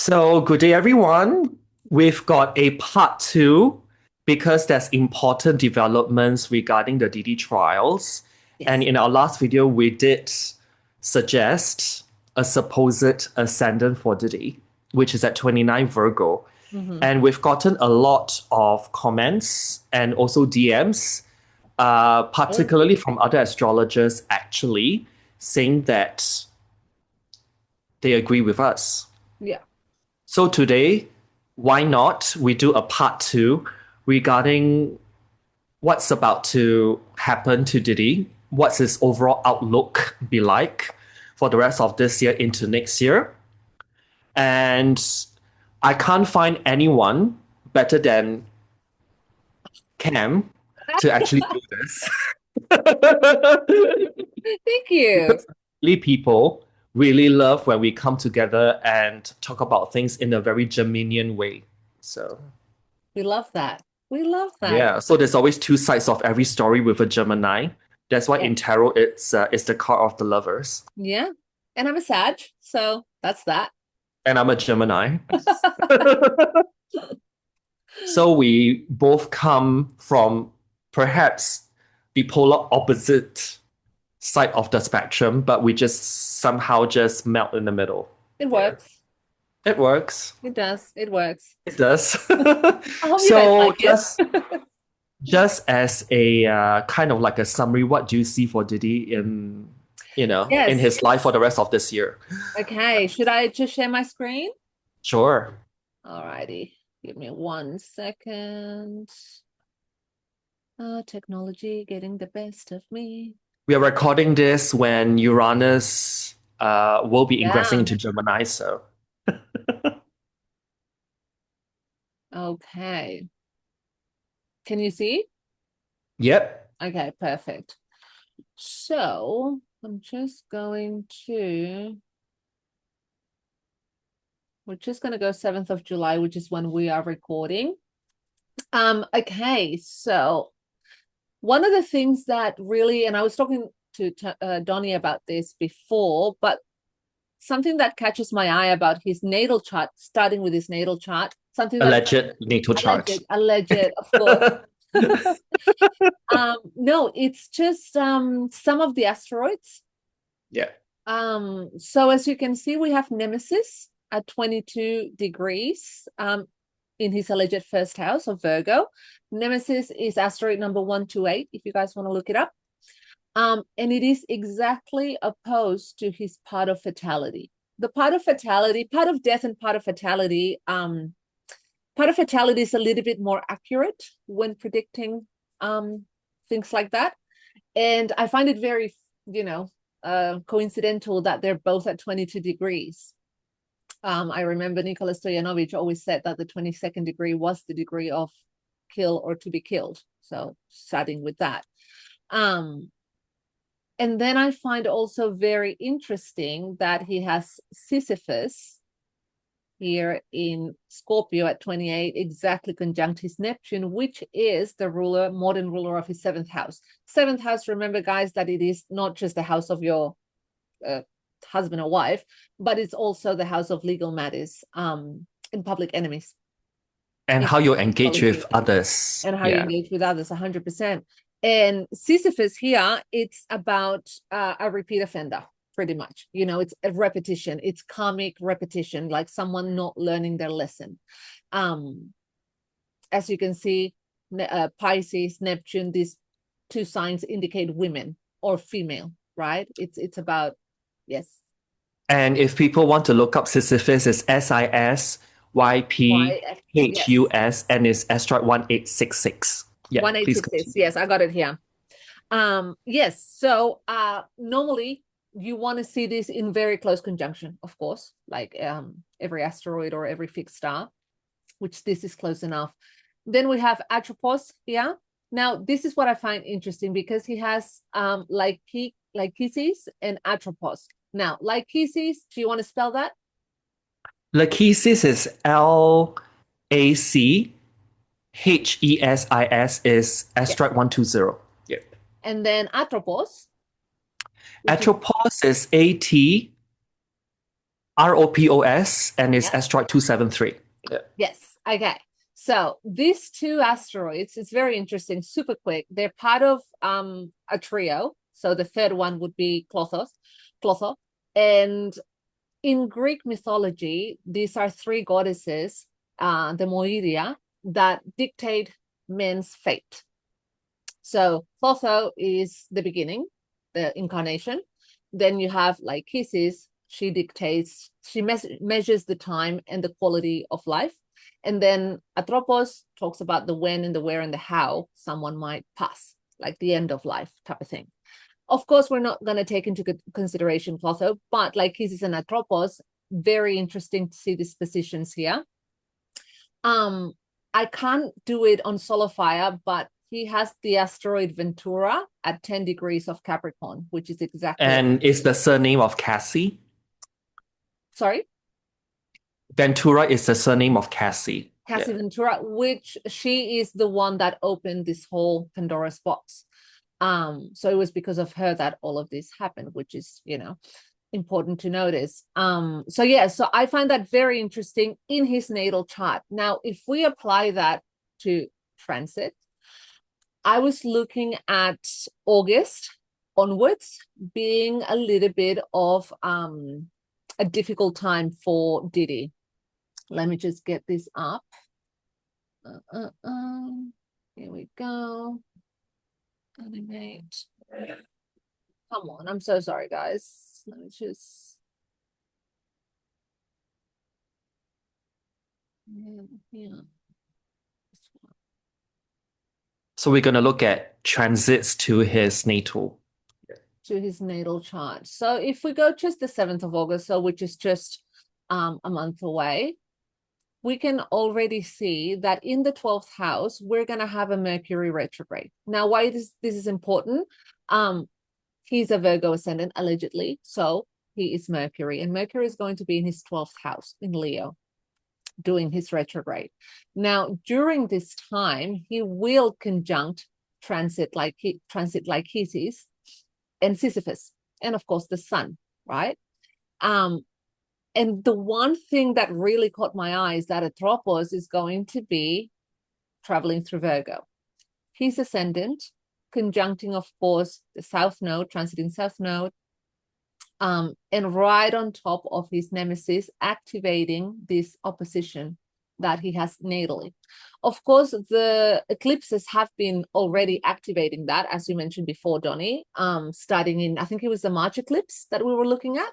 So, good day, everyone. We've got a part two because there's important developments regarding the Diddy trials. And Yes. in our last video, we did suggest a supposed ascendant for Diddy, which is at 29 Virgo. Hmm. And we've gotten a lot of comments and also DMs, Oh, particularly from other astrologers, actually, saying that they agree with us. yeah. So today, why not we do a part two regarding what's about to happen to Diddy, what's his overall outlook be like for the rest of this year into next year. And I can't find anyone better than Cam to actually do this. Thank you. Because really people really love when we come together and talk about things in a very Geminian way. So We love that. We love that. yeah, so there's always two sides of every story with a Gemini. That's why Yeah. in tarot it's the card of the lovers, Yeah. And I'm a Sag, so that's that. and I'm a Gemini. So we both come from perhaps the polar opposite side of the spectrum, but we just somehow just melt in the middle. It Yeah, works. it works. It does. It works. It does. I hope you guys So like it. just as a kind of like a summary, what do you see for Diddy in Yes. his life for the rest of this year? Okay. Should I just share my screen? Sure. Alrighty. Give me 1 second. Technology getting the best of me. We are recording this when Uranus will be ingressing Yeah. into Gemini, so Okay. Can you see? yep. Okay, perfect. So I'm just going to, we're just going to go 7th of July, which is when we are recording. Okay, so one of the things that really, and I was talking to Donnie about this before, but something that catches my eye about his natal chart, starting with his natal chart, something that Alleged natal chart. alleged, of course. No, it's just some of the asteroids. Yeah. So as you can see, we have Nemesis at 22 degrees in his alleged first house of Virgo. Nemesis is asteroid number 128, if you guys want to look it up. And it is exactly opposed to his part of fatality. The part of fatality, part of death and part of fatality, part of fatality is a little bit more accurate when predicting things like that. And I find it very, coincidental that they're both at 22 degrees. I remember Nikola Stoyanovich always said that the 22nd degree was the degree of kill or to be killed. So starting with that. And then I find also very interesting that he has Sisyphus here in Scorpio at 28, exactly conjunct his Neptune, which is the ruler, modern ruler of his seventh house. Seventh house, remember, guys, that it is not just the house of your husband or wife, but it's also the house of legal matters and public enemies And in how you engage with politics others. and how you Yeah. engage with others 100%. And Sisyphus here, it's about a repeat offender, pretty much. It's a repetition, it's karmic repetition, like someone not learning their lesson. As you can see, Pisces, Neptune, these two signs indicate women or female, right? It's about, yes. And if people want to look up Sisyphus, it's Why? Yes. Sisyphus and it's asteroid 1866. Yeah, please 1866. continue. Yes, I got it here. Yes, so normally you want to see this in very close conjunction, of course, like every asteroid or every fixed star, which this is close enough. Then we have Atropos here. Now, this is what I find interesting because he has Lykesis and Atropos. Now, Lykesis, do you want to spell that? Lachesis is Lachhesis is Yes. asteroid 120. Yeah. And then Atropos, which is Atropos is AT ROPOS, and it's Yeah. asteroid 273. Yeah. Yes. Okay. So these two asteroids, it's very interesting, super quick. They're part of a trio. So the third one would be Clotho. And in Greek mythology, these are three goddesses, the Moiria, that dictate men's fate. So Clotho is the beginning, the incarnation. Then you have Lycosis, she dictates, she measures the time and the quality of life. And then Atropos talks about the when and the where and the how someone might pass, like the end of life type of thing. Of course, we're not going to take into consideration Clotho, but Lycosis and Atropos, very interesting to see these positions here. I can't do it on Solar Fire, but he has the asteroid Ventura at 10 degrees of Capricorn, which is exactly. And it's the surname of Cassie. Sorry? Ventura is the surname of Cassie. Cassie Yeah. Ventura, which she is the one that opened this whole Pandora's box. So it was because of her that all of this happened, which is, important to notice. So I find that very interesting in his natal chart. Now, if we apply that to transit, I was looking at August onwards being a little bit of a difficult time for Diddy. Let me just get this up. Here we go. Animate. Come on, I'm so sorry, guys. Let me just. Yeah. So we're going to look at transits to his natal. To his natal chart. So if we go just the 7th of August, so which is just a month away, we can already see that in the 12th house, we're going to have a Mercury retrograde. Now, why this is important? He's a Virgo ascendant, allegedly. So he is Mercury, and Mercury is going to be in his 12th house in Leo, doing his retrograde. Now, during this time, he will conjunct transit Lycosis and Sisyphus, and of course the sun, right? And the one thing that really caught my eye is that Atropos is going to be traveling through Virgo. His ascendant, conjuncting, of course, the South Node, transiting South Node, and right on top of his nemesis, activating this opposition that he has natally. Of course, the eclipses have been already activating that, as you mentioned before, Donnie, starting in, I think it was the March eclipse that we were looking at,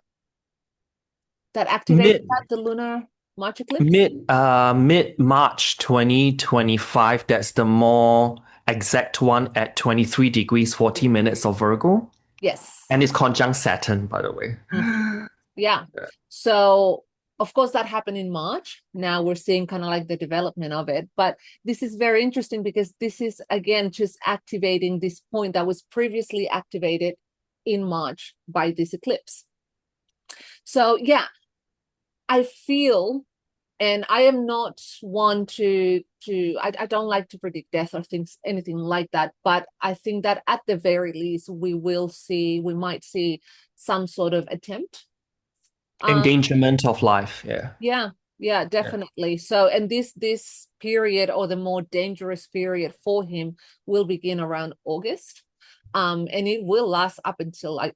that activated the lunar March eclipse? Mid-March 2025, that's the more exact one at 23 degrees 40 minutes of Virgo. Yes. And it's conjunct Saturn, by the way. Yeah. So of course that happened in March. Now we're seeing kind of like the development of it, but this is very interesting because this is again just activating this point that was previously activated in March by this eclipse. So yeah, I feel, and I am not one I don't like to predict death or anything like that, but I think that at the very least we might see some sort of attempt. Endangerment of life, Yeah, definitely. Yeah. So, and this period, or the more dangerous period for him, will begin around August, and it will last up until I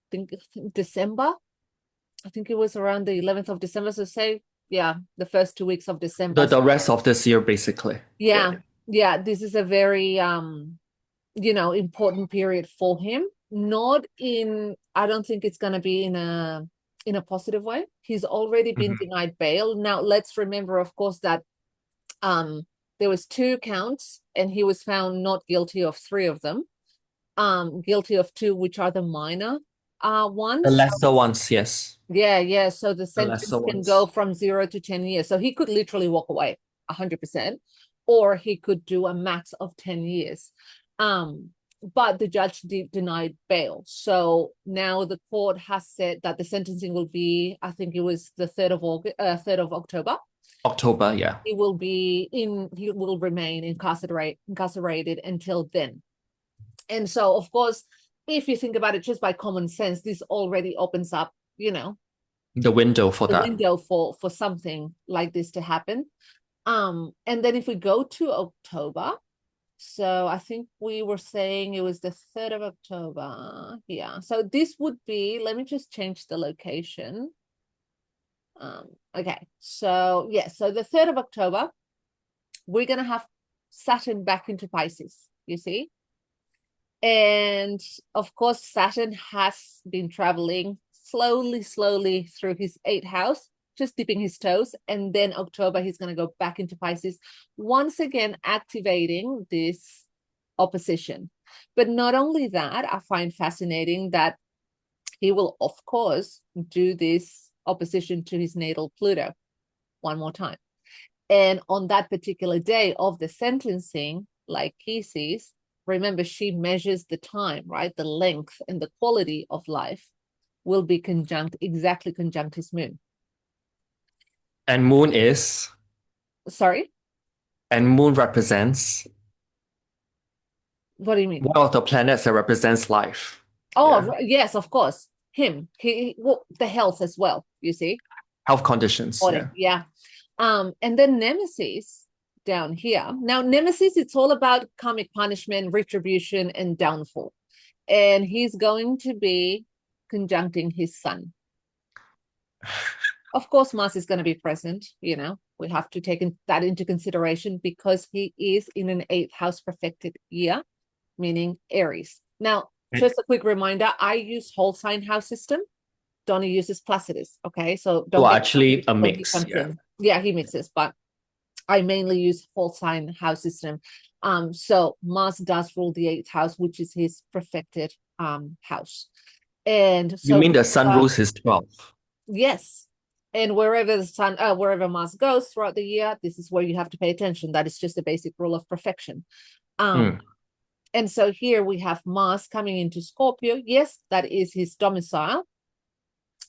think December. I think it was around the 11th of December. So say, the first 2 weeks of December. The rest of this year, basically. Yeah. This is a very important period for him. I don't think it's going to be in a positive way. He's already been denied bail. Now let's remember, of course, that there was 2 counts and he was found not guilty of 3 of them. Guilty of 2, which are the minor ones. The lesser ones, yes. Yeah. So the sentence can go from 0 to 10 years. So he could literally walk away 100%, or he could do a max of 10 years. But the judge denied bail. So now the court has said that the sentencing will be, I think it was the 3rd of October. October, yeah. He will remain incarcerated until then. And so, of course, if you think about it just by common sense, this already opens up, The window for the that. window for something like this to happen. And then if we go to October, so I think we were saying it was the 3rd of October. Yeah. So this would be, let me just change the location. Okay. So yeah, so the 3rd of October, we're gonna have Saturn back into Pisces, you see? And of course, Saturn has been traveling slowly through his 8th house, just dipping his toes. And then October, he's going to go back into Pisces, once again activating this opposition. But not only that, I find fascinating that he will, of course, do this opposition to his natal Pluto one more time. And on that particular day of the sentencing, like he sees, remember, she measures the time, right? The length and the quality of life will be exactly conjunct his moon. And moon is, Sorry, and moon represents what do you mean? one of the planets that represents life. Oh, Yeah. yes, of course. Well, the health as well, you see. Health conditions. Body, Yeah. yeah. And then Nemesis down here. Now, Nemesis, it's all about karmic punishment, retribution, and downfall. And he's going to be conjuncting his sun. Of course, Mars is going to be present. We have to take that into consideration because he is in an 8th house perfected year, meaning Aries. Now, just a quick reminder, I use whole sign house system. Donnie uses Placidus. Okay, so don't Well, get actually, a when he mix. comes Yeah. in. Yeah, he mixes, but I mainly use whole sign house system. So Mars does rule the 8th house, which is his perfected house. And You so mean the sun rules his 12th? yes. And wherever Mars goes throughout the year, this is where you have to pay attention. That is just a basic rule of perfection. Hmm. And so here we have Mars coming into Scorpio. Yes, that is his domicile,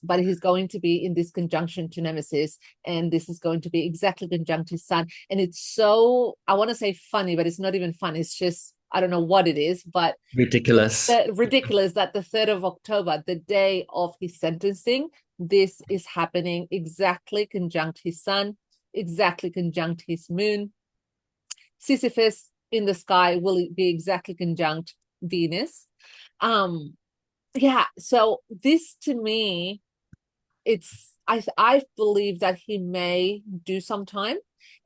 but he's going to be in this conjunction to Nemesis, and this is going to be exactly conjunct his sun. And it's so, I want to say funny, but it's not even fun. It's just, I don't know what it is, but Ridiculous. ridiculous that the 3rd of October, the day of his sentencing, this is happening exactly conjunct his sun, exactly conjunct his moon. Sisyphus in the sky will be exactly conjunct Venus. Yeah, so this to me, I believe that he may do some time,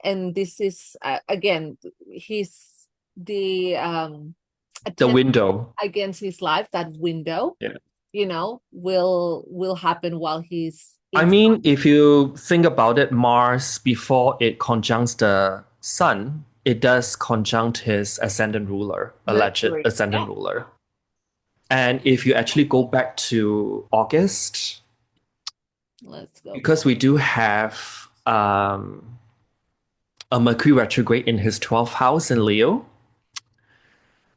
and this is again, he's the The attempt window. against his life, that window, Yeah. will happen while he's I in. mean, if you think about it, Mars, before it conjuncts the sun, it does conjunct his ascendant ruler, alleged Mercury. ascendant Yeah, ruler. And if you actually go back to August, let's go back. because we do have a Mercury retrograde in his 12th house in Leo,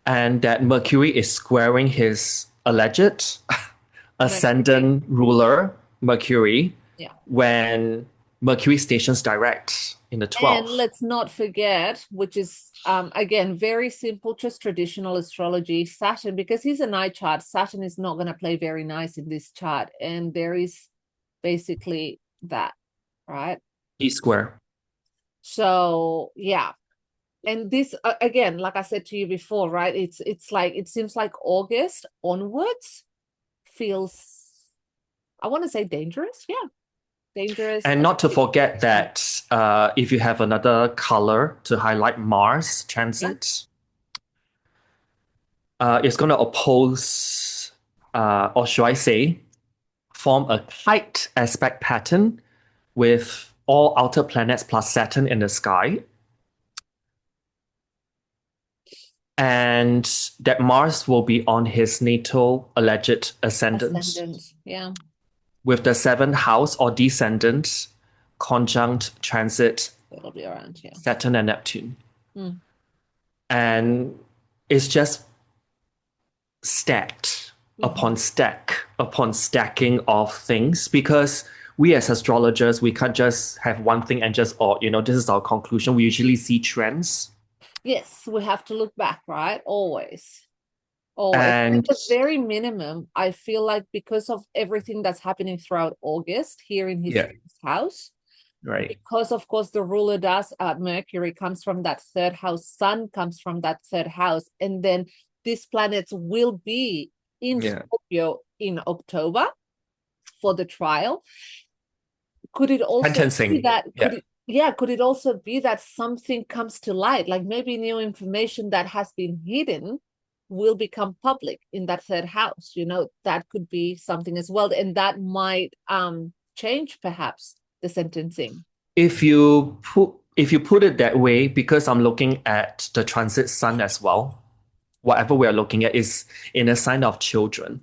and that Mercury is squaring his alleged Mercury. ascendant ruler, Mercury, Yeah. when Mercury stations direct in the And 12th. let's not forget, which is again very simple, just traditional astrology, Saturn, because he's a night chart, Saturn is not going to play very nice in this chart. And there is basically that, right? E square. So yeah. And this again, like I said to you before, right? It's like it seems like August onwards feels, I want to say dangerous. Yeah, dangerous. And not to forget that if you have another color to highlight Mars Yeah. transit, it's going to oppose, or should I say, form a tight aspect pattern with all outer planets plus Saturn in the sky. And that Mars will be on his natal alleged ascendant, Ascendant. Yeah. with the 7th house or descendant conjunct transit It'll be around here. Saturn and Neptune. Mm. And it's just stacked upon stacking of things, because we as astrologers, we can't just have one thing and just, this is our conclusion. We usually see trends. Yes, we have to look back, right? Always. Or at And the very minimum, I feel like because of everything that's happening throughout August here in his yeah, house, right. because of course the ruler does Mercury comes from that third house, Sun comes from that third house, and then these planets will be in Yeah. Scorpio in October for the trial. Could it also be Sentencing. that Yeah. could it also be that something comes to light, like maybe new information that has been hidden will become public in that third house? That could be something as well, and that might change perhaps the sentencing. If you put it that way, because I'm looking at the transit sun as well, whatever we are looking at is in a sign of children,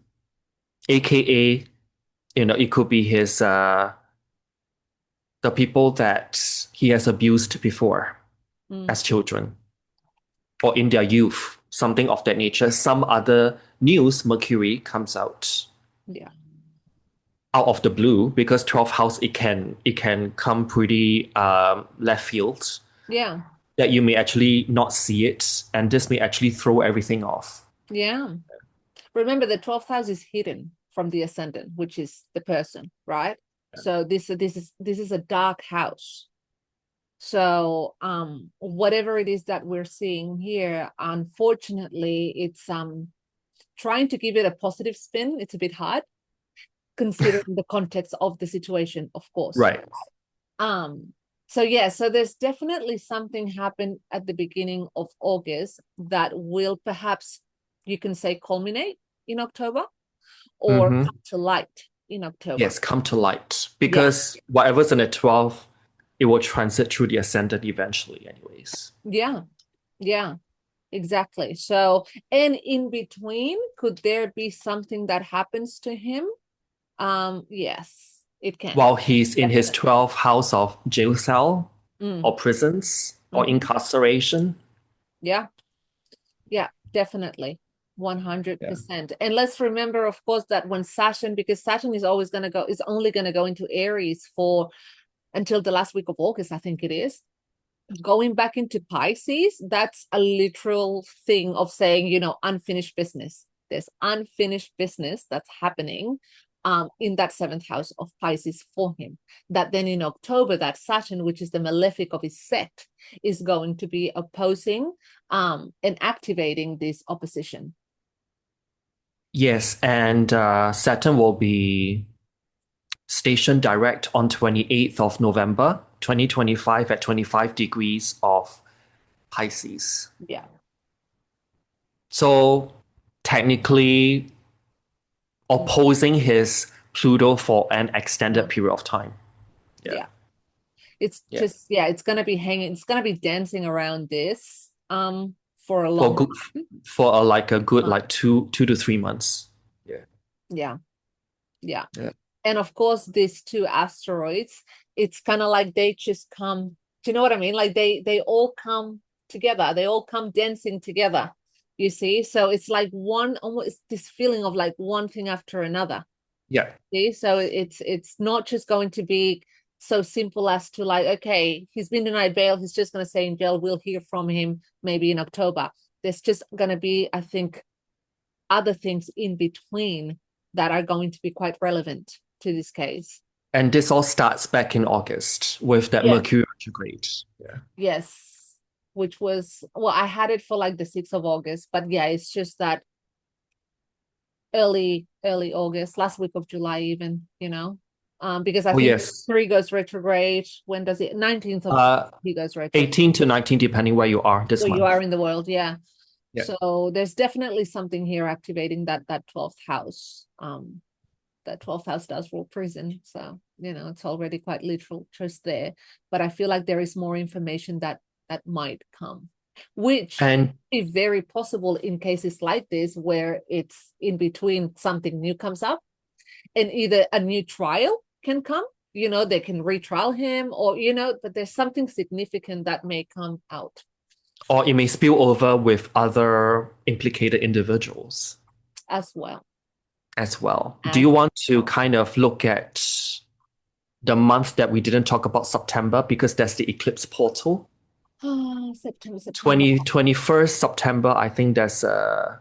aka, it could be his the people that he has abused before Mm, as children or in their youth, something of that nature. Some other news, Mercury comes yeah, out of the blue because 12th house it can come pretty left field yeah, that you may actually not see it, and this may actually throw everything off. yeah. Remember, the 12th house is hidden from the ascendant, which is the person, right? So this is a dark house. So whatever it is that we're seeing here, unfortunately, it's trying to give it a positive spin. It's a bit hard considering the context of the situation, of course. Right. Um, so yeah, so there's definitely something happened at the beginning of August that will perhaps, you can say, culminate in October or Mm-hmm. come to light in October. Yes, come to light Yeah, because whatever's in the 12th, it will transit through the ascendant eventually, anyways. yeah, yeah, exactly. So, and in between, could there be something that happens to him? Yes, it can. While he's in his Definitely. 12th house of jail cell Mm, or prisons or mhm. incarceration. Yeah, yeah, definitely. Yeah. 100%. And let's remember, of course, that when Saturn, because Saturn is only going to go into Aries for until the last week of August, I think it is. Going back into Pisces, that's a literal thing of saying, unfinished business. There's unfinished business that's happening in that seventh house of Pisces for him. That then in October, that Saturn, which is the malefic of his sect, is going to be opposing and activating this opposition. Yes, and Saturn will be stationed direct on 28th of November 2025 at 25 degrees of Pisces. Yeah, So technically opposing his Pluto for an extended period of time. Yeah. yeah. It's Yeah. just, yeah, it's gonna be hanging, it's gonna be dancing around this for a For long good for like a good time. like 2 to 3 months. Yeah. Yeah, yeah. Yeah. And of course, these two asteroids, it's kind of like they just come, do you know what I mean? Like they all come together, they all come dancing together, you see? So it's like one, almost this feeling of like one thing after another. Yeah. See? So it's not just going to be so simple as to like, okay, he's been denied bail, he's just going to stay in jail, we'll hear from him maybe in October. There's just going to be, I think, other things in between that are going to be quite relevant to this case. And this all starts back in August with that Yes. Mercury retrograde. Yeah. Yes. Which was, well, I had it for like the 6th of August, but yeah, it's just that early August, last week of July even, because I Oh think yes. 3 goes retrograde. When does it? 19th of Uh he goes retrograde. 18 to 19 depending where you are So this you month. are in the world, yeah. Yeah. So there's definitely something here activating that 12th house. That 12th house does rule prison. So, it's already quite literal just there. But I feel like there is more information that might come, which And is very possible in cases like this where it's in between something new comes up and either a new trial can come, they can retrial him or, but there's something significant that may come out or it may spill over with other implicated individuals as well. as well. Do you As want to kind of look at the month that we didn't talk about, September, because that's the eclipse portal? September. 21st September, I think there's a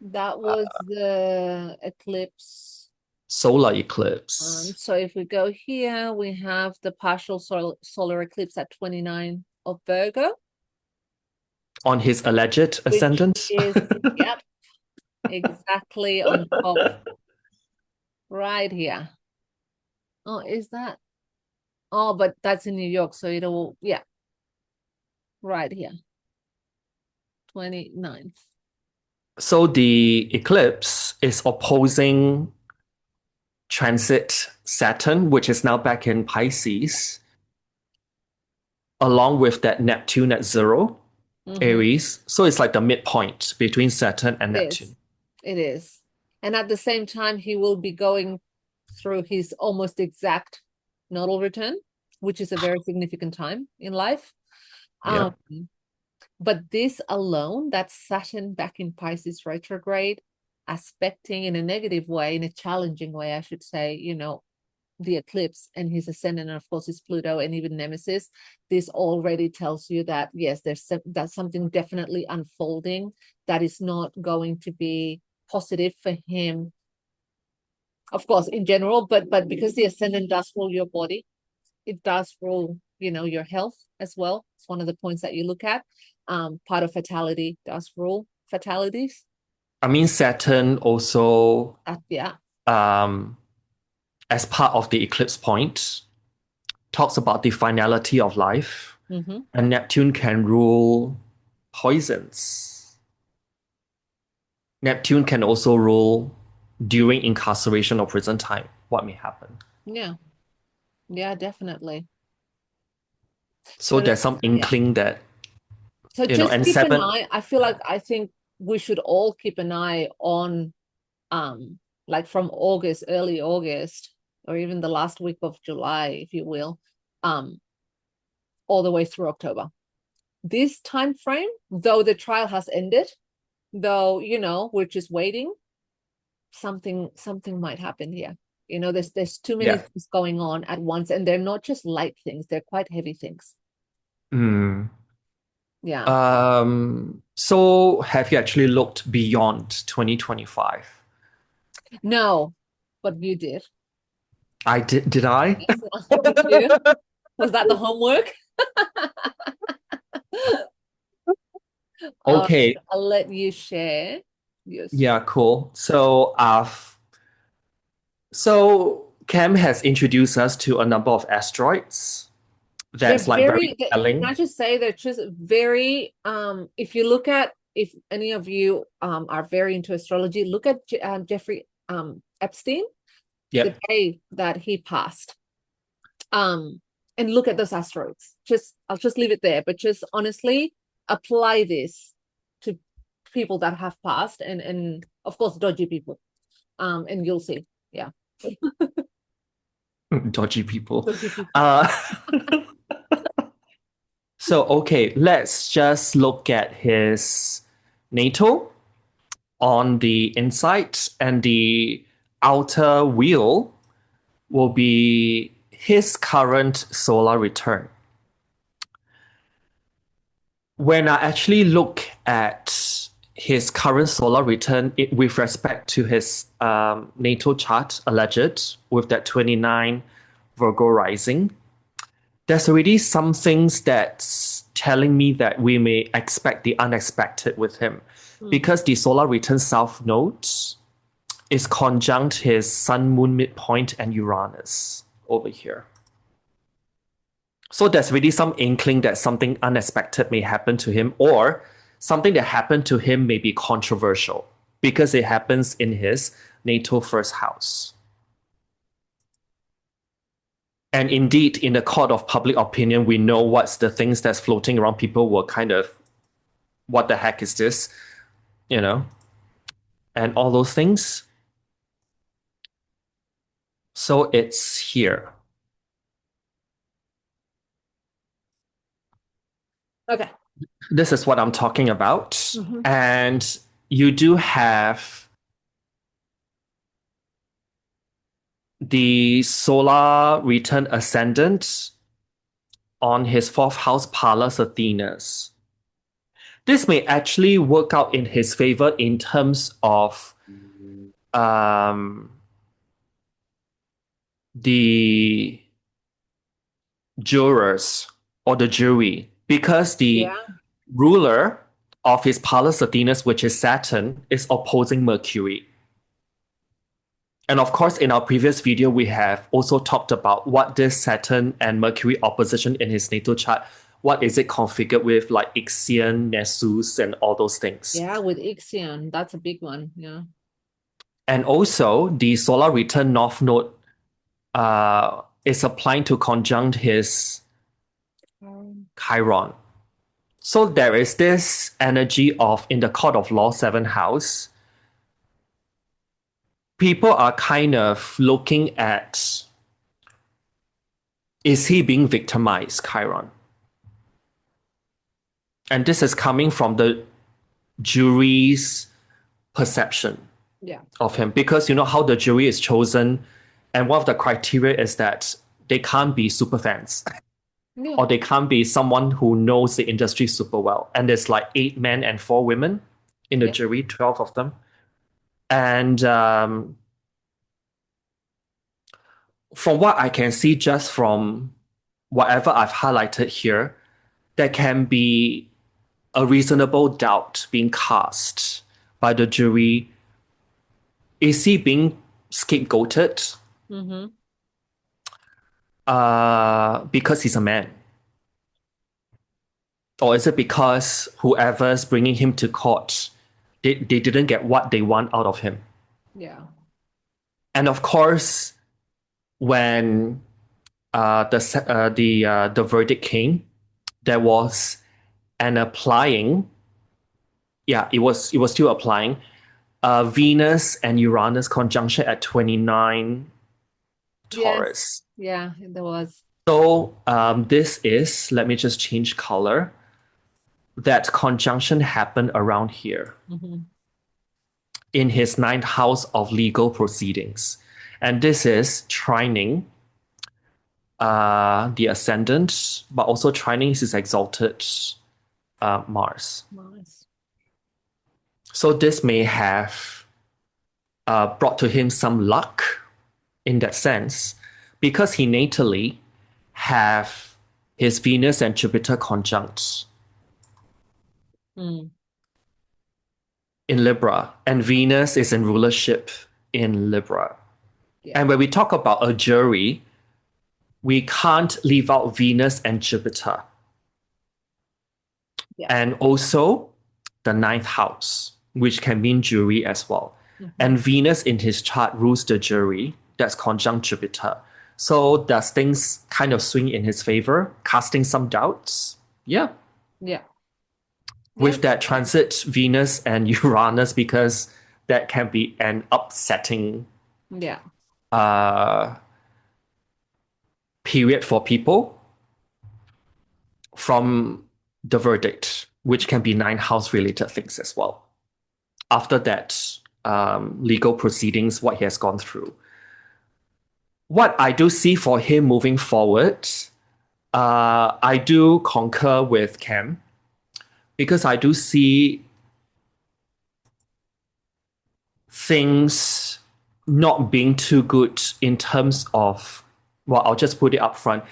That was the eclipse. solar eclipse So if we go here, we have the partial solar eclipse at 29 of Virgo, on his alleged which ascendant. is, yep, exactly on top right here. Oh, is that? Oh, but that's in New York, so it'll, yeah, right here, 29th. So the eclipse is opposing transit Saturn, which is now back in Pisces, along with that Neptune at 0, Mm-hmm. Aries. So it's like the midpoint between Saturn and It is. Neptune. It is. And at the same time, he will be going through his almost exact nodal return, which is a very significant time in life. Um, Yep. but this alone, that's Saturn back in Pisces retrograde, aspecting in a negative way, in a challenging way, I should say, the eclipse and his ascendant, and of course his Pluto and even Nemesis. This already tells you that yes, that's something definitely unfolding that is not going to be positive for him, of course, in general, but because the ascendant does rule your body, it does rule, your health as well. It's one of the points that you look at. Part of fatality does rule fatalities. I mean, Saturn also, Yeah. um, as part of the eclipse point, talks about the finality of life, Mm-hmm. and Neptune can rule poisons. Neptune can also rule during incarceration or prison time, what may happen. Yeah. Yeah, definitely. So So there's some yeah. inkling that, So just and keep an seven, eye. I think we should all keep an eye on like from August, early August, or even the last week of July, if you will, um, all the way through October. This time frame, though the trial has ended, though, we're just waiting, something might happen here. There's too many yeah. things going on at once, and they're not just light things, they're quite heavy things. Mm. Yeah. So have you actually looked beyond 2025? No, but you did. I did I? Yes, did you? Was that the homework? All right, Okay, I'll let you share yours. yeah, cool. So Cam has introduced us to a number of asteroids They're that's like very very, can I telling. just say they're just very, if you look at, if any of you are very into astrology, look at Jeffrey Epstein, the Yep. day that he passed. Um, and look at those asteroids. I'll just leave it there, but just honestly apply this to people that have passed, and of course dodgy people. And you'll see. Yeah. Dodgy people. Dodgy people. Uh, so okay, let's just look at his natal on the inside, and the outer wheel will be his current solar return. When I actually look at his current solar return with respect to his natal chart, alleged, with that 29 Virgo rising, there's already some things that's telling me that we may expect the unexpected with him. Mm. Because the solar return south node is conjunct his sun moon midpoint and Uranus over here. So there's really some inkling that something unexpected may happen to him, or something that happened to him may be controversial because it happens in his natal first house. And indeed, in the court of public opinion, we know what's the things that's floating around. People were kind of, what the heck is this? You know, and all those things. So it's here. Okay. This is what I'm talking about. Mm-hmm. And you do have the solar return ascendant on his fourth house, Pallas Athenas. this may actually work out in his favor in terms of um, the jurors or the jury, because the Yeah. ruler of his Pallas Athenas, which is Saturn, is opposing Mercury. And of course, in our previous video, we have also talked about what this Saturn and Mercury opposition in his natal chart, what is it configured with, like Ixion, Nessus, and all those things. Yeah, with Ixion, that's a big one. Yeah. And also, the solar return North Node is applying to conjunct his Chiron. So there is this energy of, in the court of law, seventh house, people are kind of looking at, is he being victimized, Chiron? And this is coming from the jury's perception Yeah. of him, because you know how the jury is chosen, and one of the criteria is that they can't be super fans Yeah. or they can't be someone who knows the industry super well. And there's like 8 men and 4 women in the Yeah. jury, 12 of them. And from what I can see, just from whatever I've highlighted here, there can be a reasonable doubt being cast by the jury. Is he being scapegoated Mm-hmm. because he's a man? Or is it because whoever's bringing him to court, they didn't get what they want out of him? Yeah. And of course, when the verdict came, there was an applying. Yeah, it was still applying. Venus and Uranus conjunction at 29 Yes. Taurus. Yeah, there was. So this is, let me just change color. That conjunction happened around here Mm-hmm. in his ninth house of legal proceedings. And this is trining the ascendant, but also trining his exalted Mars. Nice. So this may have brought to him some luck in that sense, because he natally have his Venus and Jupiter conjunct Mm. in Libra, and Venus is in rulership in Libra. Yeah. And when we talk about a jury, we can't leave out Venus and Jupiter. Yeah. And also the ninth house, which can mean jury as well. Mm-hmm. And Venus in his chart rules the jury, that's conjunct Jupiter. So does things kind of swing in his favor, casting some doubts? Yeah. Yeah. With that transit Venus and Uranus, because that can be an upsetting Yeah. period for people from the verdict, which can be nine house related things as well. After that, legal proceedings, what he has gone through. What I do see for him moving forward, I do concur with Cam, because I do see things not being too good in terms of, well, I'll just put it up front.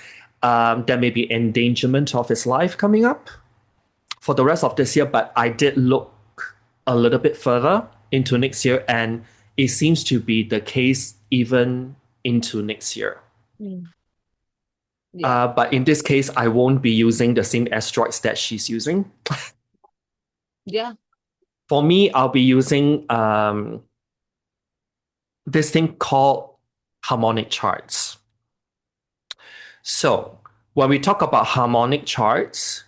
There may be endangerment of his life coming up for the rest of this year, but I did look a little bit further into next year, and it seems to be the case even into next year. Mm. Yeah. But in this case, I won't be using the same asteroids that she's using. Yeah. For me, I'll be using this thing called harmonic charts. So when we talk about harmonic charts,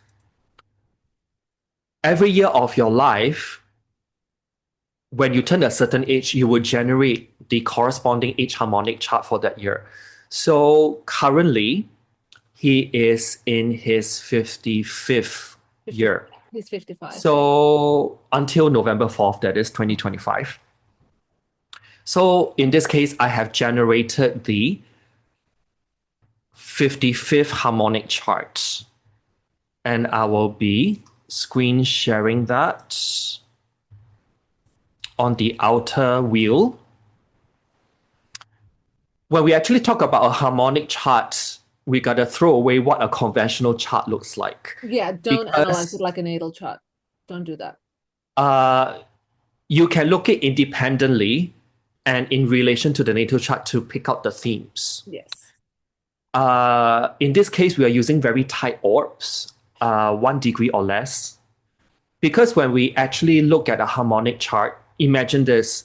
every year of your life, when you turn a certain age, you will generate the corresponding age harmonic chart for that year. So currently, he is in his 55th year. He's 55. So until November 4th, that is 2025. So in this case, I have generated the 55th harmonic chart. And I will be screen sharing that on the outer wheel. When we actually talk about a harmonic chart, we gotta throw away what a conventional chart looks like. Yeah, don't analyze it Because like a natal chart. Don't do that. uh, you can look it independently and in relation to the natal chart to pick out the themes. Yes. In this case, we are using very tight orbs, 1 degree or less. Because when we actually look at a harmonic chart, imagine this.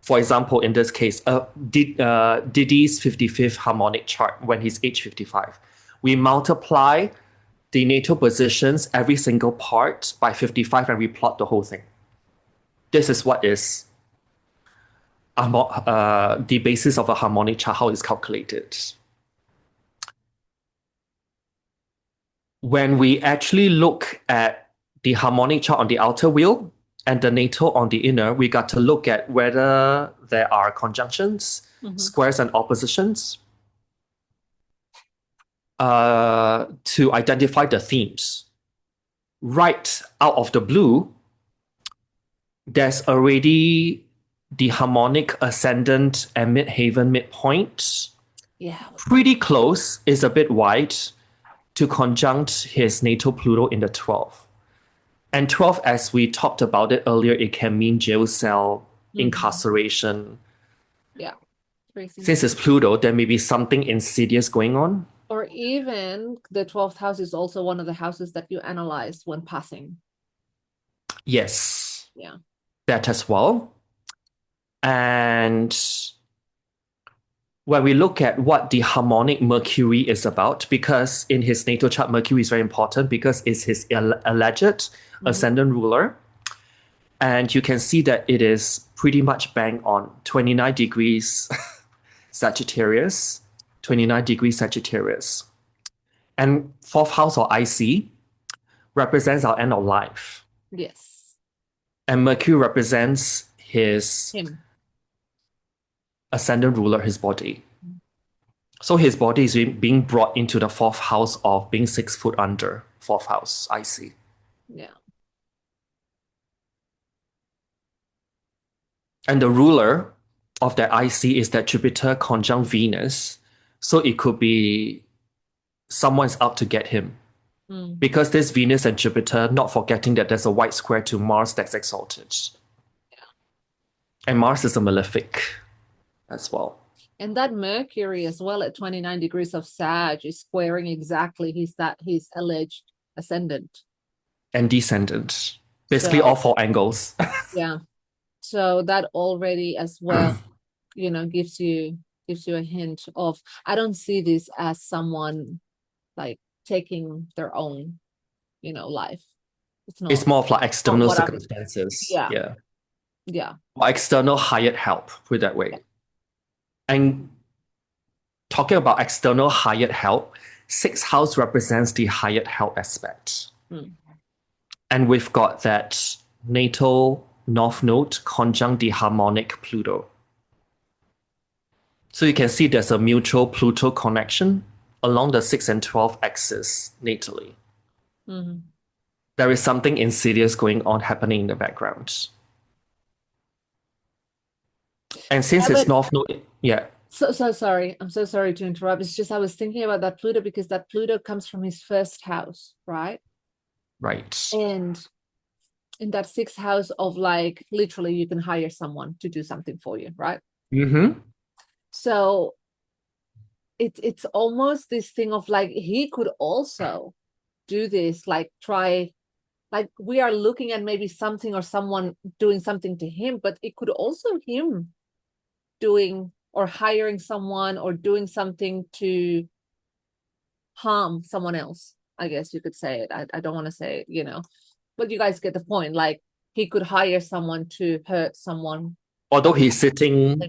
For example, in this case, Diddy's 55th harmonic chart when he's age 55. We multiply the natal positions, every single part, by 55, and we plot the whole thing. This is what is the basis of a harmonic chart, how it's calculated. When we actually look at the harmonic chart on the outer wheel and the natal on the inner, we got to look at whether there are conjunctions, squares, and oppositions to identify the themes. Right out of the blue, there's already the harmonic ascendant and midheaven midpoint. Yeah. Pretty close, is a bit wide to conjunct his natal Pluto in the 12th. And 12, as we talked about it earlier, it can mean jail cell, incarceration. Yeah. Since it's Pluto, there may be something insidious going on. Or even the 12th house is also one of the houses that you analyze when passing. Yes. Yeah. That as well. And when we look at what the harmonic Mercury is about, because in his natal chart, Mercury is very important because it's his alleged ascendant ruler. And you can see that it is pretty much bang on 29 degrees Sagittarius, 29 degrees Sagittarius. And fourth house or IC represents our end of life. Yes. And Mercury represents his Him. ascendant ruler, his body. So his body is being brought into the fourth house of being 6 foot under, fourth house, IC. Yeah. And the ruler of that IC is that Jupiter conjunct Venus. So it could be someone's out to get him. Because there's Venus and Jupiter, not forgetting that there's a white square to Mars that's exalted. Yeah. And Mars is a malefic as well. And that Mercury as well at 29 degrees of Sag is squaring exactly his alleged ascendant. And descendant. Basically all 4 angles. Yeah. So that already as well, gives you a hint of, I don't see this as someone like taking their own, life. It's not. It's more of like external what circumstances. Yeah. Yeah. Or external hired help, put it that way. Yeah. And talking about external hired help, 6th house represents the hired help aspect. And we've got that natal North Node conjunct the harmonic Pluto. So you can see there's a mutual Pluto connection along the 6 and 12 axis natally. There is something insidious going on happening in the background. And since it's North Node, yeah. So sorry. I'm so sorry to interrupt. It's just I was thinking about that Pluto because that Pluto comes from his first house, right? Right. And in that 6th house of like literally you can hire someone to do something for you, right? So it's almost this thing of like he could also do this, like try, like we are looking at maybe something or someone doing something to him, but it could also him doing or hiring someone or doing something to harm someone else. I guess you could say it. I don't want to say it, but you guys get the point. Like he could hire someone to hurt someone. Although he's sitting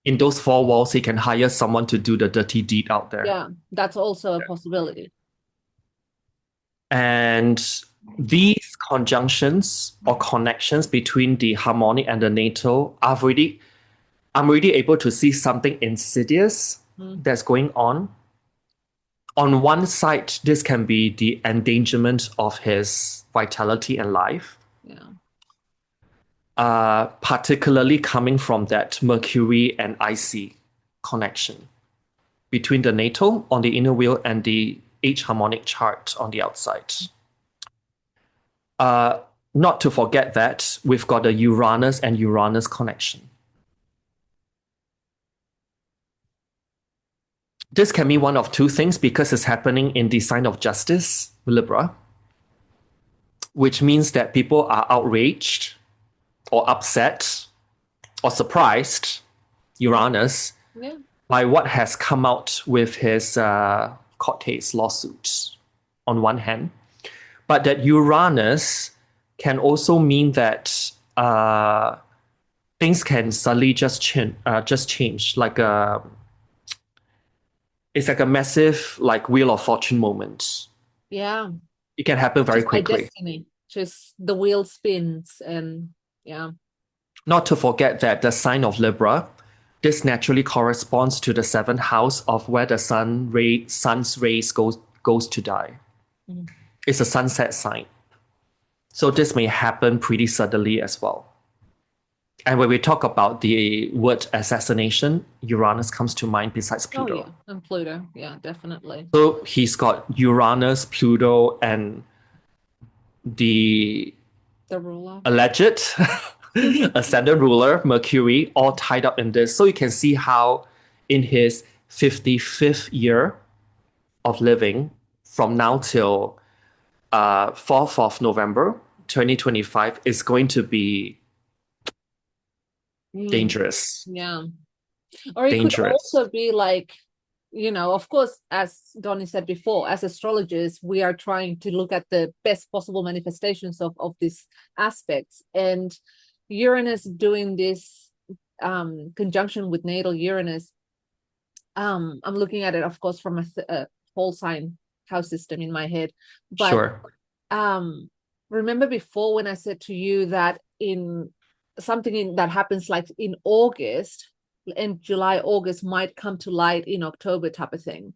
in those 4 walls, he can hire someone to do the dirty deed out there. Yeah, that's also a possibility. And these conjunctions or connections between the harmonic and the natal, I'm already able to see something insidious that's going on. On one side, this can be the endangerment of his vitality and life, Yeah. particularly coming from that Mercury and IC connection between the natal on the inner wheel and the H harmonic chart on the outside. Uh, Not to forget that we've got the Uranus and Uranus connection. This can mean one of two things because it's happening in the sign of justice, Libra, which means that people are outraged or upset or surprised, Uranus, Yeah. by what has come out with his court case lawsuit on one hand. But that Uranus can also mean that things can suddenly just change, like it's like a massive like wheel of fortune moment. Yeah. It can happen very Just by quickly. destiny. Just the wheel spins and yeah. Not to forget that the sign of Libra, this naturally corresponds to the seventh house of where the sun's rays goes to die. Mhm. It's a sunset sign. So this may happen pretty suddenly as well. And when we talk about the word assassination, Uranus comes to mind besides Oh Pluto. yeah. And Pluto. Yeah, definitely. So he's got Uranus, Pluto, and the The ruler. alleged ascendant ruler, Mercury, all tied up in this. So you can see how in his 55th year of living, from now till 4th of November 2025, is going to be Mm, dangerous. yeah. Or it could Dangerous. also be like, of course, as Donnie said before, as astrologers, we are trying to look at the best possible manifestations of these aspects. And Uranus doing this conjunction with natal Uranus, I'm looking at it, of course, from a whole sign house system in my head. But Sure. remember before when I said to you that in something that happens like in August, in July, August might come to light in October type of thing.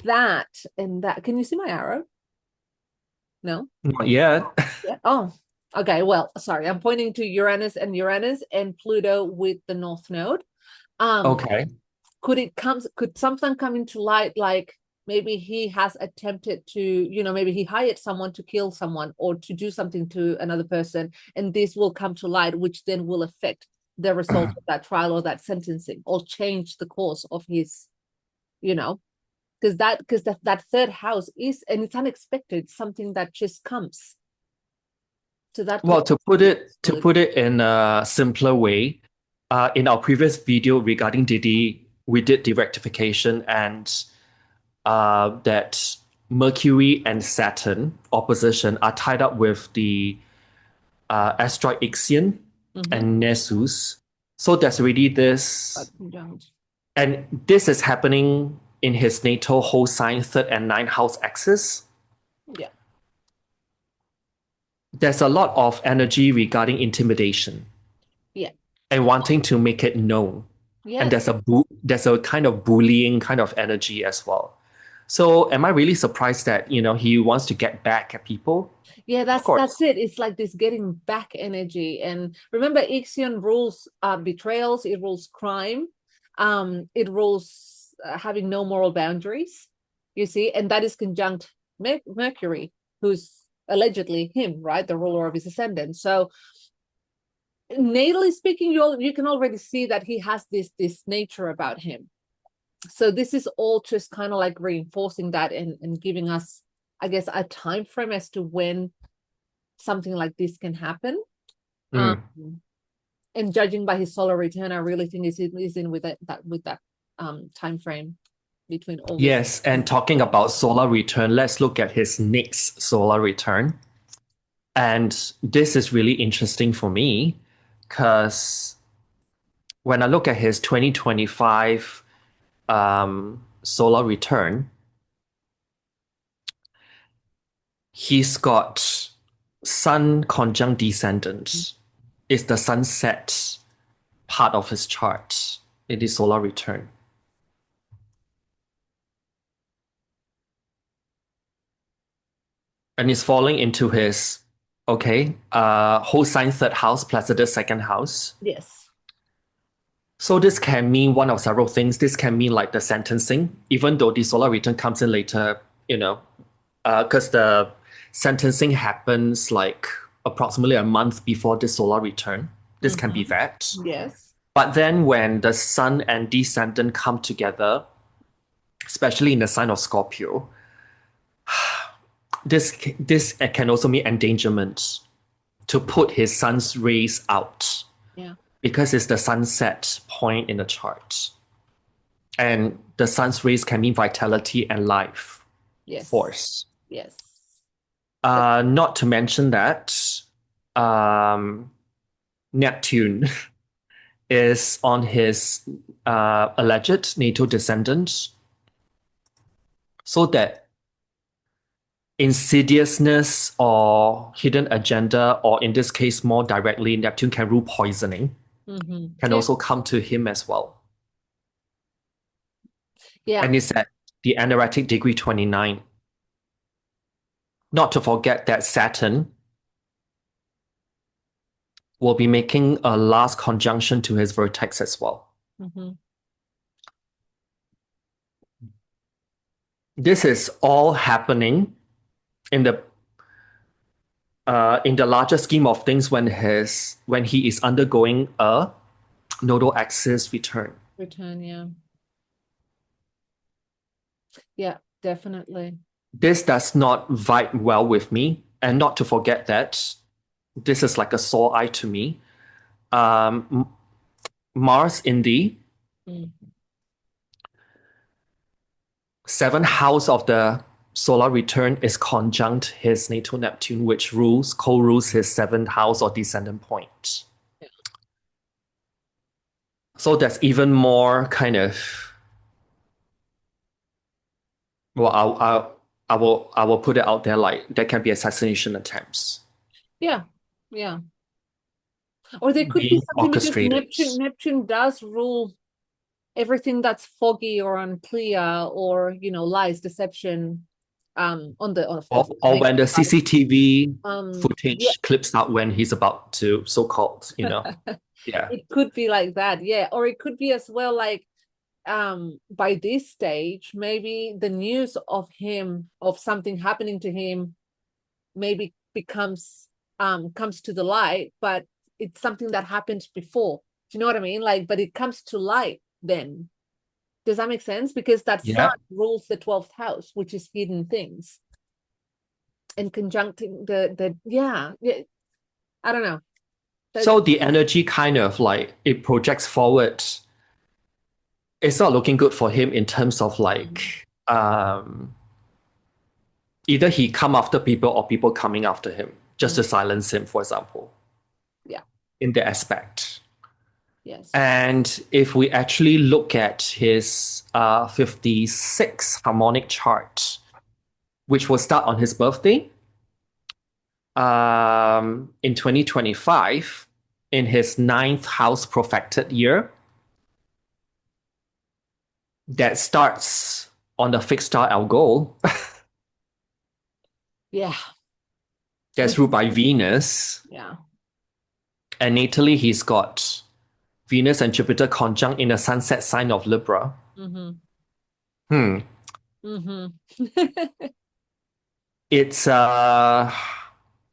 That and that. Can you see my arrow? No? Not yet. Yeah. Oh, okay. Well, sorry. I'm pointing to Uranus and Pluto with the North Node. Um, Okay. could something come into light like maybe he has attempted to, maybe he hired someone to kill someone or to do something to another person, and this will come to light, which then will affect the result of that trial or that sentencing or change the course of his, you know, because that third house is, and it's unexpected, something that just comes. So that could Well, also be a to possibility. put it in a simpler way, in our previous video regarding Diddy, we did the rectification and that Mercury and Saturn opposition are tied up with the asteroid Ixion Mm-hmm. and Nessus. So there's already But this, conjunct. and this is happening in his natal whole sign, third and ninth house axis. Yeah. There's a lot of energy regarding intimidation Yeah. and wanting to make it known. And Yes. there's a kind of bullying kind of energy as well. So am I really surprised that he wants to get back at people? Yeah, Of that's course. it. It's like this getting back energy. And remember, Ixion rules betrayals, it rules crime, it rules having no moral boundaries, you see, and that is conjunct Mercury, who's allegedly him, right? The ruler of his ascendant. So natally speaking, you can already see that he has this nature about him. So this is all just kind of like reinforcing that and giving us, I guess, a time frame as to when something like this can happen. Um, Mm. and judging by his solar return, I really think is in with that time frame between August. Yes, and talking about solar return, let's look at his next solar return. And this is really interesting for me because when I look at his 2025 solar return, he's got Sun conjunct descendant. Is the sunset part of his chart in the solar return. and it's falling into his whole sign third house, Placidus second house. Yes. So this can mean one of several things. This can mean like the sentencing, even though the solar return comes in later, because the sentencing happens like approximately a month before the solar return. This can be Mm-hmm. that. Yes. But then when the sun and descendant come together, especially in the sign of Scorpio, this can also mean endangerment to put his sun's rays out Yeah. because it's the sunset point in the chart. And the sun's rays can mean vitality and life Yes. force. Yes. Not to mention that um, Neptune is on his alleged natal descendant, so that insidiousness or hidden agenda, or in this case, more directly, Neptune can rule poisoning, Mm-hmm. can Yeah. also come to him as well. Yeah. And it's at the anaretic degree 29. Not to forget that Saturn will be making a last conjunction to his vertex as well. Mm-hmm. This is all happening in the larger scheme of things when he is undergoing a nodal axis return. Return. Yeah. Yeah. Definitely. This does not vibe well with me, and not to forget that this is like a sore eye to me. Um, Mars in the Mm. seventh house of the solar return is conjunct his natal Neptune, which co-rules his seventh house or descendant point. So that's even more kind of well, I will put it out there like there can be assassination attempts Yeah. Yeah. Or there could be being something because orchestrated. Neptune does rule everything that's foggy or unclear or lies, deception, on the of course the Or negative when the side. CCTV Yeah. footage clips out when he's about to so-called, yeah. It could be like that, yeah. Or it could be as well like by this stage, maybe the news of him, of something happening to him, maybe comes to the light, but it's something that happened before. Do you know what I mean? Like, but it comes to light then. Does that make sense? Because that sun Yeah. rules the 12th house, which is hidden things, and conjuncting the yeah, yeah. I don't know. That, So the energy kind of like it projects forward. It's not looking good for him in terms of like either he come after people or people coming after him just mm, to silence him, for example, yeah, in the aspect. yes, And if we actually look at his 56 harmonic chart, which will start on his birthday in 2025, in his ninth house profected year, that starts on the fixed star Algol, yeah, that's which ruled by Venus. yeah, And natally, he's got Venus and Jupiter conjunct in the sunset sign of Libra. mm-hmm, Hmm. mm-hmm. It's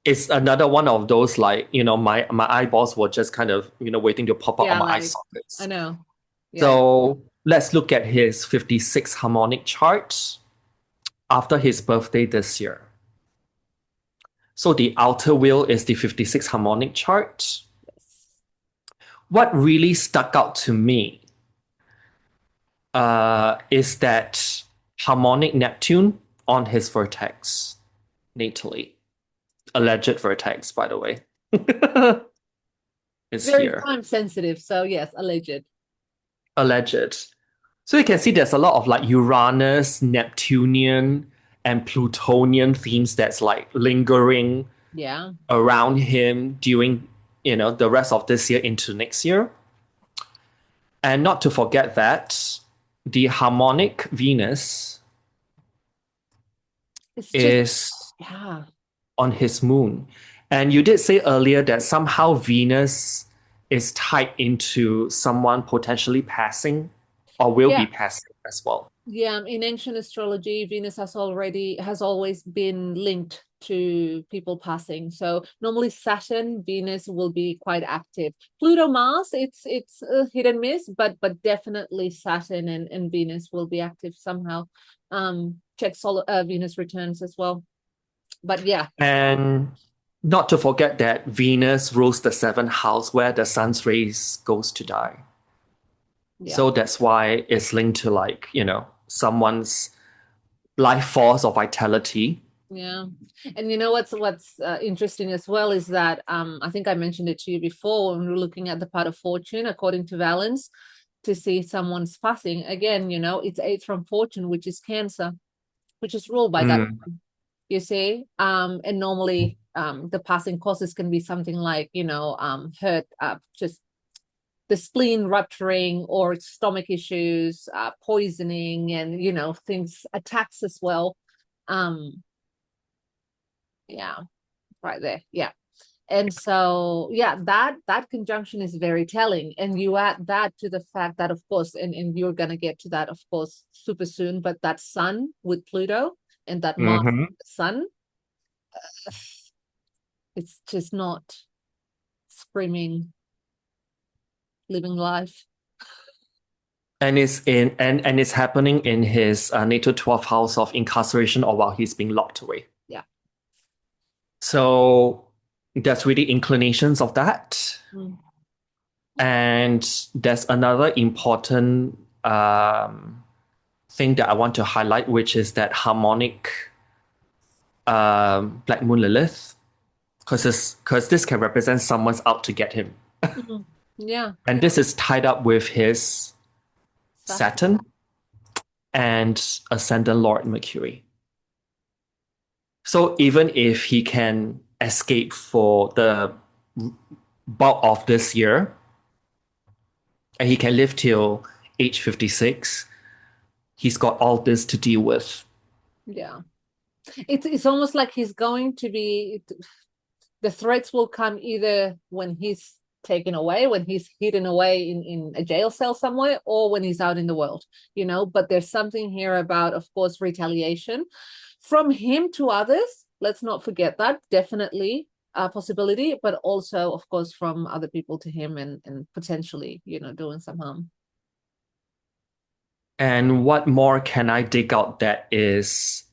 it's another one of those like my eyeballs were just kind of waiting to pop out on Yeah, my eye like I sockets. know. Yeah, So let's look at his 56 harmonic chart after his birthday this year. So the outer wheel is the 56 harmonic chart. yes, What really stuck out to me is that harmonic Neptune on his vertex natally. Alleged vertex, by the way, is very here. time sensitive. So yes, alleged. Alleged. So you can see there's a lot of like Uranus, Neptunian, and Plutonian themes that's like lingering Yeah, around him during the rest of this year into next year. And not to forget that the harmonic Venus it's just is yeah. on his moon. And you did say earlier that somehow Venus is tied into someone potentially passing or will Yeah. be passing as well. Yeah, in ancient astrology, Venus has always been linked to people passing. So normally Saturn, Venus will be quite active. Pluto, Mars, it's hit and miss, but definitely Saturn and Venus will be active somehow. Check Venus returns as well. But yeah, And not to forget that Venus rules the seventh house where the sun's rays goes to die. yeah. So that's why it's linked to like, someone's life force or vitality. Yeah. And you know what's interesting as well is that I think I mentioned it to you before when we were looking at the part of fortune according to Valence to see someone's passing. Again, it's eighth from fortune, which is Cancer, which is ruled by that, Mm. you see. And normally the passing causes can be something like, hurt, just the spleen rupturing or stomach issues, poisoning, and things, attacks as well. Um, yeah, right there. Yeah. And so that conjunction is very telling, and you add that to the fact that, of course, and you're going to get to that, of course, super soon, but that sun with Pluto and that Mars Hmm. sun, it's just not screaming living life. And it's happening in his natal 12th house of incarceration or while he's being locked away. Yeah. So there's really inclinations of that. Mm. And there's another important thing that I want to highlight, which is that harmonic Black Moon Lilith, because this can represent someone's out to get him. Mm. Yeah. And this is tied up with his Saturn. Saturn and Ascendant Lord Mercury. So even if he can escape for the bulk of this year, and he can live till age 56, he's got all this to deal with. Yeah. It's almost like he's going to be, the threats will come either when he's taken away, when he's hidden away in a jail cell somewhere, or when he's out in the world, but there's something here about, of course, retaliation from him to others. Let's not forget that. Definitely a possibility, but also, of course, from other people to him, and potentially, doing some harm. And what more can I dig out that is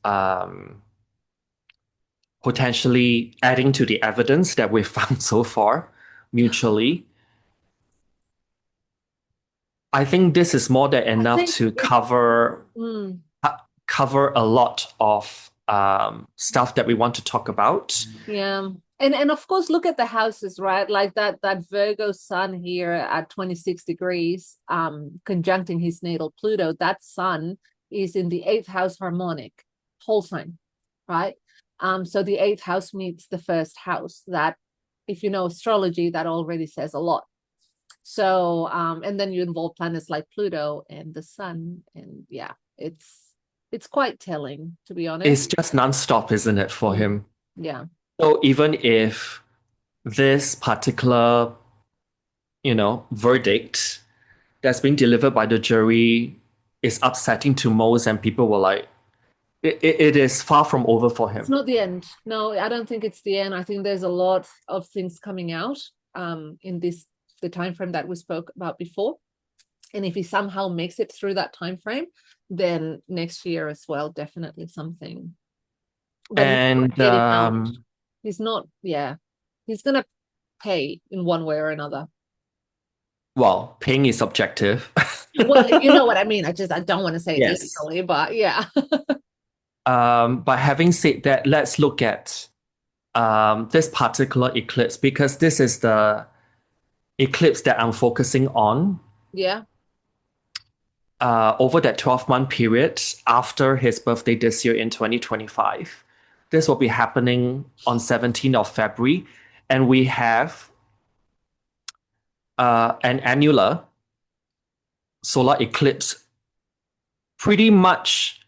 potentially adding to the evidence that we've found so far mutually? I think this is more than I enough think to cover mm, cover a lot of stuff that we want to talk about. yeah. And of course, look at the houses, right? Like that Virgo sun here at 26 degrees, conjuncting his natal Pluto. That sun is in the eighth house harmonic, whole sign, right? So the eighth house meets the first house. That, if you know astrology, that already says a lot. So and then you involve planets like Pluto and the sun, and yeah, it's quite telling, to be It's honest. just nonstop, isn't it, for Mm, him? yeah. So even if this particular, verdict that's being delivered by the jury is upsetting to most, and people were like, it is far from over for It's him. not the end. No, I don't think it's the end. I think there's a lot of things coming out in the time frame that we spoke about before. And if he somehow makes it through that time frame, then next year as well, definitely something. But he's not And getting out. He's not, yeah. He's gonna pay in one way or another. well, paying is subjective. Well, you know what I mean. I don't want to say it Yes. literally, but yeah. But having said that, let's look at this particular eclipse because this is the eclipse that I'm focusing on Yeah. over that 12-month period after his birthday this year in 2025. This will be happening on 17th of February, and we have an annular solar eclipse pretty much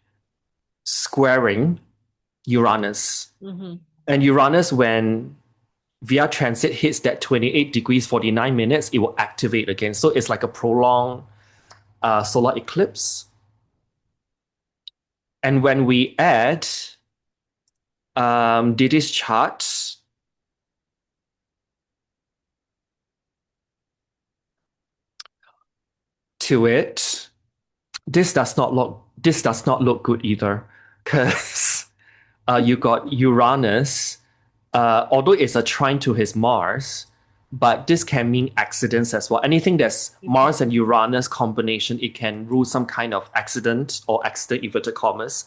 squaring Uranus. Mm-hmm. And Uranus, when via transit hits that 28 degrees 49 minutes, it will activate again. So it's like a prolonged solar eclipse. And when we add Diddy's chart to it, this does not look good either, because you got Uranus, although it's a trine to his Mars, but this can mean accidents as well. Anything that's Mars and Uranus combination, it can rule some kind of accident or accident inverted commas,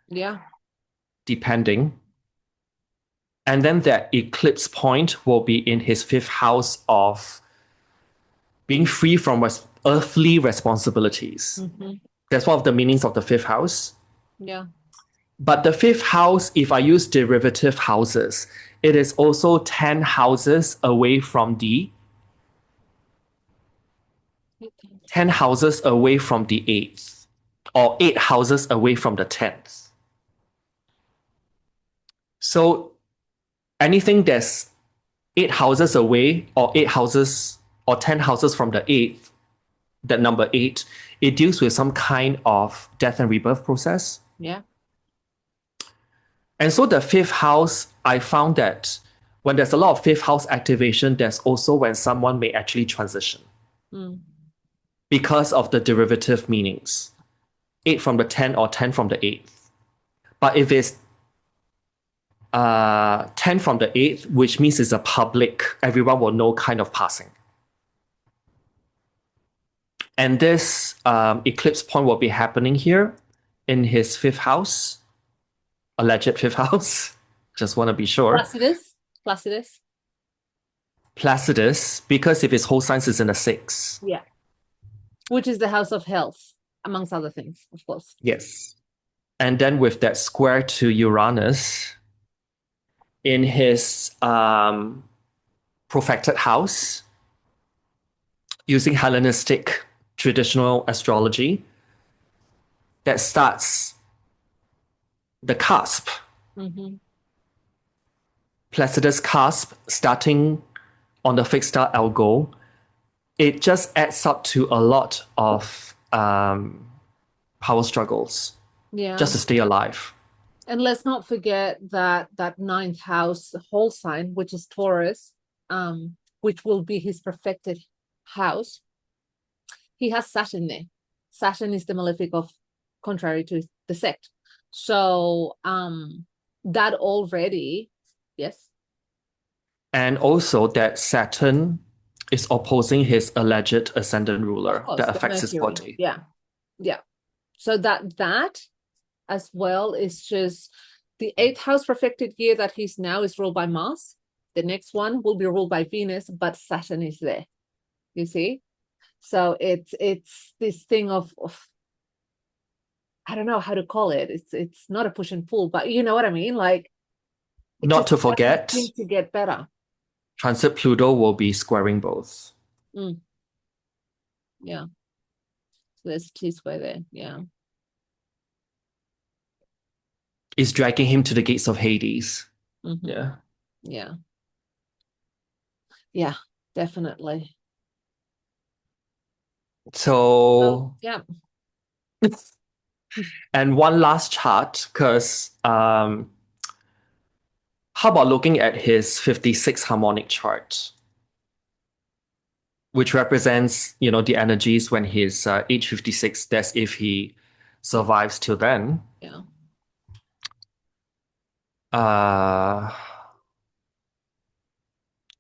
Yeah. depending. And then that eclipse point will be in his fifth house of being free from earthly responsibilities. Hmm. That's one of the meanings of the fifth house. Yeah. But the fifth house, if I use derivative houses, it is also 10 houses away from the 10 houses away from the eighth, or 8 houses away from the 10th. So anything that's 8 houses away, or 8 houses, or 10 houses from the eighth, that number 8, it deals with some kind of death and rebirth process. Yeah. And so the fifth house, I found that when there's a lot of fifth house activation, there's also when someone may actually transition Mm. because of the derivative meanings, 8 from the 10 or 10 from the 8th. But if it's 10 from the 8th, which means it's a public, everyone will know kind of passing. And this eclipse point will be happening here in his fifth house, alleged fifth house. Just want to be sure. Placidus. Placidus. Placidus, because if his whole sign is in the 6th. Yeah. Which is the house of health, amongst other things, of course. Yes. And then with that square to Uranus in his profected house, using Hellenistic traditional astrology, that starts the cusp, Mm-hmm. Placidus cusp, starting on the fixed star Algol. It just adds up to a lot of power struggles Yeah. just to stay alive. And let's not forget that ninth house whole sign, which is Taurus, which will be his perfected house. He has Saturn there. Saturn is the malefic of contrary to the sect. So that already, yes. And also that Saturn is opposing his alleged ascendant Of ruler course, that the affects his Mercury. body. Yeah. Yeah. So that as well is just the eighth house perfected year that he's now is ruled by Mars. The next one will be ruled by Venus, but Saturn is there. You see? So it's this thing of I don't know how to call it. It's not a push and pull, but you know what I mean? Like it Not just to forget, seems to get better. transit Pluto will be squaring both. Mm, yeah. So there's T-square there. Yeah. It's dragging him to the gates of Hades. Mm-hmm. Yeah. Yeah. Yeah, definitely. So, Yeah. and one last chart, because how about looking at his 56 harmonic chart, which represents, the energies when he's age 56. That's if he survives till then. Yeah. Uh,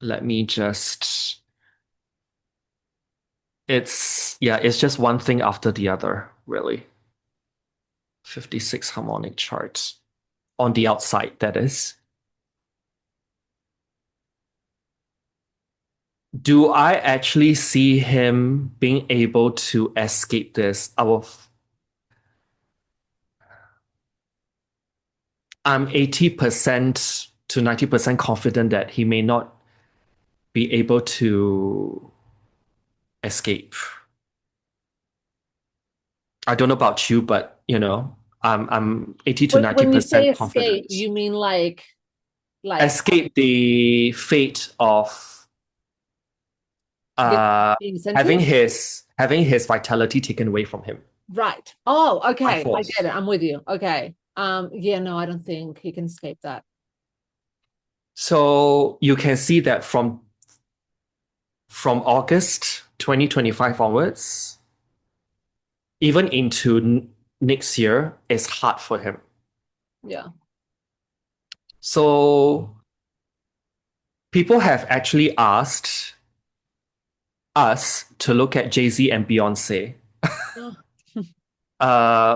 let me just. It's just one thing after the other, really. 56 harmonic charts on the outside, that is. Do I actually see him being able to escape this? I'm 80% to 90% confident that he may not be able to escape. I don't know about you, but I'm 80 to When you say 90% escape, confident. you mean like Escape the fate of get uh being sentenced? having his vitality taken away from him Right. Oh, by okay. I get force. it. I'm with you. Okay. Yeah, no, I don't think he can escape that. So you can see that from August 2025 onwards, even into next year, it's hard for him. Yeah. So people have actually asked us to look at Jay-Z and Beyonce. Oh.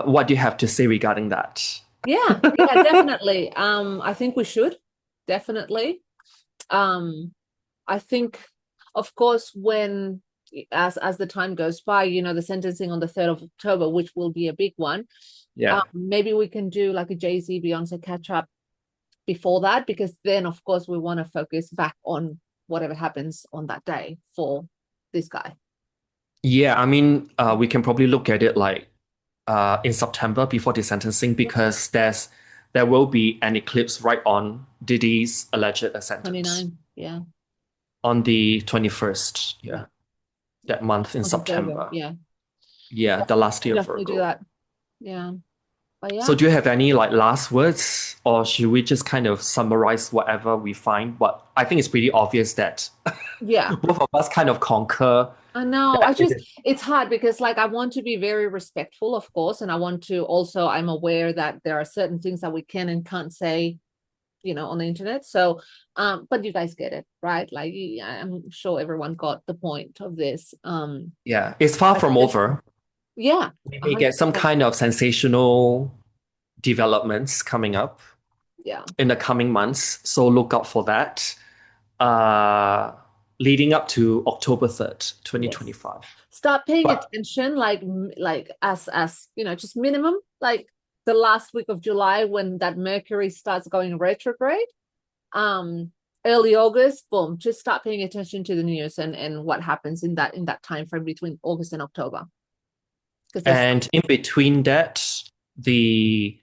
What do you have to say regarding that? Yeah, yeah, definitely. I think we should definitely. Um, I think, of course, when as the time goes by, the sentencing on the 3rd of October, which will be a big one. Yeah. Maybe we can do like a Jay-Z Beyonce catch up before that, because then, of course, we want to focus back on whatever happens on that day for this guy. Yeah, I mean, we can probably look at it like in September before the sentencing because there will be an eclipse right on Diddy's alleged ascendant 29. Yeah. on the 21st. Yeah. Yeah, that month in On his Virgo. September. Yeah. Yeah, the last day of Definitely do Virgo. that. Yeah. But So yeah. do you have any like last words, or should we just kind of summarize whatever we find? But I think it's pretty obvious that Yeah. both of us kind of concur I know. that it is. It's hard because like I want to be very respectful, of course, and I want to also, I'm aware that there are certain things that we can and can't say, on the internet. So, but you guys get it, right? Like I'm sure everyone got the point of this. Yeah, it's far I from just, over. yeah, We may get some 100%. kind of sensational developments coming up Yeah. in the coming months. So look out for that. Uh, Leading up to October 3rd, Yes. 2025. Start paying But attention, like as just minimum, like the last week of July when that Mercury starts going retrograde. Um, Early August, boom, just start paying attention to the news and what happens in that time frame between August and October. Because there's and in between that, the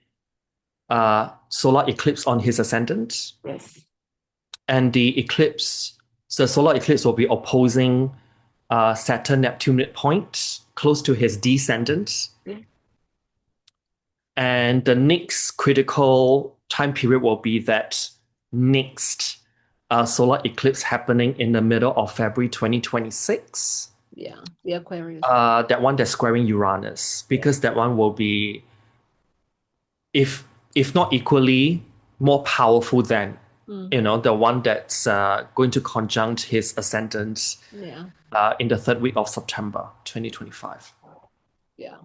solar eclipse on his ascendant, yes. and the solar eclipse will be opposing Saturn Neptune midpoint close to his descendant. Yeah. And the next critical time period will be that next solar eclipse happening in the middle of February 2026. Yeah, the Aquarius. That one that's squaring Uranus, Yeah. because that one will be, if if not equally, more powerful than Mm, the one that's going to conjunct his ascendant yeah. in the third week of September 2025. Yeah.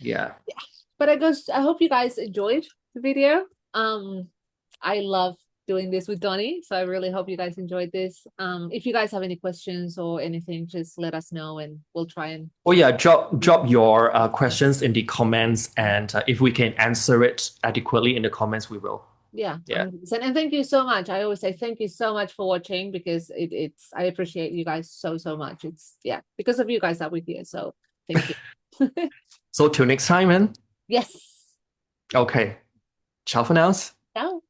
Yeah. Yeah. But I hope you guys enjoyed the video. I love doing this with Donnie, so I really hope you guys enjoyed this. If you guys have any questions or anything, just let us know and we'll try and Oh yeah, drop your questions in the comments, and if we can answer it adequately in the comments, we will. yeah, Yeah. 100%. And thank you so much. I always say thank you so much for watching, because it's I appreciate you guys so much. It's, yeah, because of you guys that we're here. So thank you. So till next time, man. Yes. Okay. Ciao for now. Ciao.